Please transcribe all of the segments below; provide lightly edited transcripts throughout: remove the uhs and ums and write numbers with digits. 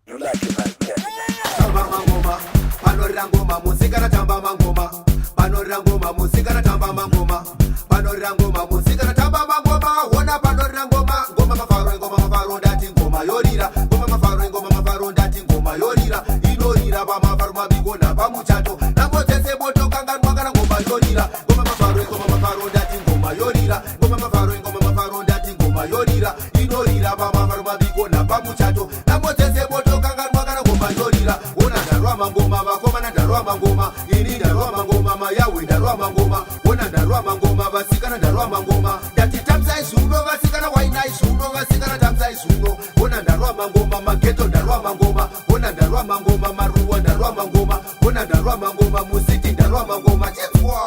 You like it like that. Tamba mangoma, panorira ngoma, muzika ratamba mangoma. Panorira ngoma, muzika ratamba mangoma. Panorira ngoma, muzika ratamba mangoma. Wona panorira ngoma, ngoma mafaro ndati ngoma yorira. Ngoma mafaro ndati ngoma yorira. Inorira pamafaro mabigona pamuchato. Nangotese moto kanganwa kana ngoma yorira. Ngoma mafaro ndati ngoma yorira. Ngoma mafaro ndati ngoma yorira. Inorira pamafaro mabigona pamuchato. Nangotese moto kanganwa kana ngoma yorira. Wona ndarwa mangoma, vakomana ndarwa mangoma. Ini ndarwa mangoma, mayawe ndarwa mangoma. Wona ndarwa mangoma, vasikana ndarwa mangoma. Ndati tamsai zuno, vasikana wainai zuno, vasikana tamsai zuno. Wona ndarwa mangoma, mageto ndarwa mangoma. Wona ndarwa mangoma, maruwa ndarwa mangoma. Wona ndarwa mangoma, muziki ndarwa mangoma. Chefwa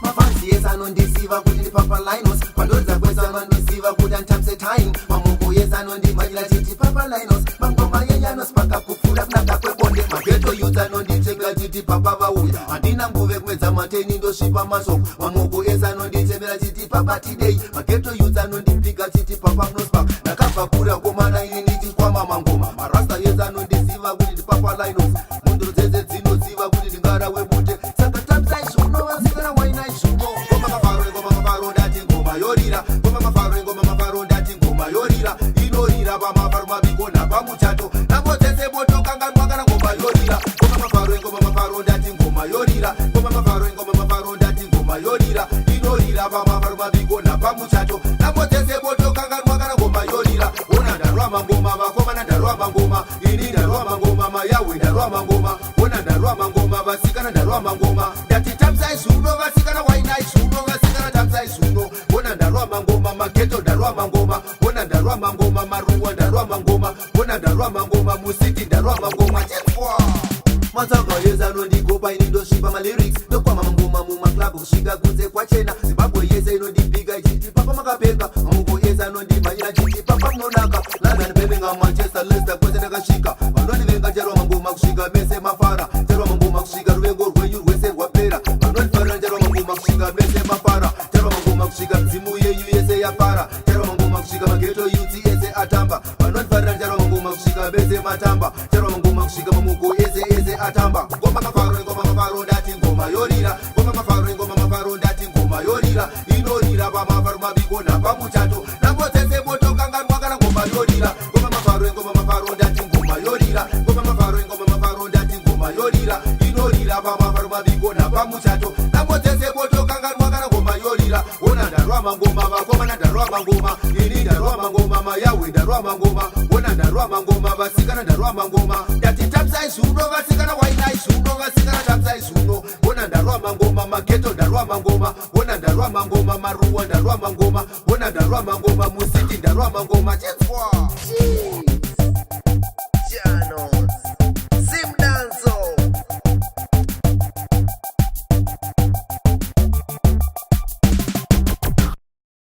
mafansi yes anondisiva kuti ndi papa linos. Pandodza kwesa mandisiva kuti antamse time. Mamungu yes anondimanyira chiti papa linos. Mangoma yenyanos paka kufura kunaka kwekonde. Mageto youth anonditengera chiti papa vauya. Handina nguve kumedza mateni ndosvipa masoko. Mamungu yes anonditembera chiti papa today. Mageto youth anondipika chiti papa mnospa. Ndakabva kura komana ini ndichikwama mangoma. Marasta yes anondisiva kuti ndi papa linos. Munduru dzese dzinoziva kuti ndingara webute. Saka tamsai zuno vasikana wainai zuno. Ngoma mafaro ndati ngoma yorira. Ngoma mafaro ndati ngoma yorira. Inorira pamafaro mabigona pamuchato. Nangotese moto kanganwa kana ngoma yorira. Ngoma mafaro ndati ngoma yorira. Ngoma mafaro ndati ngoma yorira. Inorira pamafaro mabigona pamuchato. Nangotese moto kanganwa kana ngoma yorira. Wona ndarwa mangoma, vakomana ndarwa mangoma. Ini ndarwa mangoma, mayawe ndarwa mangoma. Wona ndarwa mangoma, vasikana ndarwa mangoma. Ndati tamsai zuno, vasikana wainai zuno, vasikana tamsai zuno. Wona ndarwa mangoma, mageto ndarwa mangoma. Wona ndarwa mangoma, maruwa ndarwa mangoma. Wona ndarwa mangoma, muziki ndarwa mangoma. Chefwa matsanga yes anondikopa ini ndosvipa malyrics. Ndokwama mangoma mumaklabu kusvika kunze kwachena. Zimbabwe yese inondipika ichiti papa makapenga. Mamungu yese anondimanyira chiti papa munonaka. London Birmingham Manchester Leicester kwese ndakasvika. Vanondivenga charwa mangoma kusvika mese mafara. Charwa mangoma kusvika ruvengo rwenyu rwese rwapera. Vanondifarira charwa mangoma kusvika mese mafara. Charwa mangoma kusvika mzimu yenyu yese yapara. Charwa mangoma kusvika mageto youth yese atamba. Vanondifarira charwa mangoma kusvika mese matamba. Charwa mangoma kusvika mamungu yese atamba. Ngoma mafaro ndati ngoma yorira. Ngoma mafaro ndati ngoma yorira. Inorira pamafaro mabigona pamuchato. Nangotese moto kanganwa kana ngoma yorira. Ngoma mafaro ndati ngoma yorira. Ngoma mafaro ndati ngoma yorira. Inorira pamafaro mabigona pamuchato. Nangotese moto kanganwa kana ngoma yorira. Wona ndarwa mangoma, vakomana ndarwa mangoma. Ini ndarwa mangoma, mayawe ndarwa mangoma. Wona ndarwa mangoma, vasikana ndarwa mangoma. Ndati tamsai zuno, vasikana wainai zuno, vasikana tamsai zuno. Wona ndarwa mangoma, mageto ndarwa mangoma. Wona ndarwa mangoma, maruwa ndarwa mangoma. Wona ndarwa mangoma, muziki ndarwa mangoma. Chefwa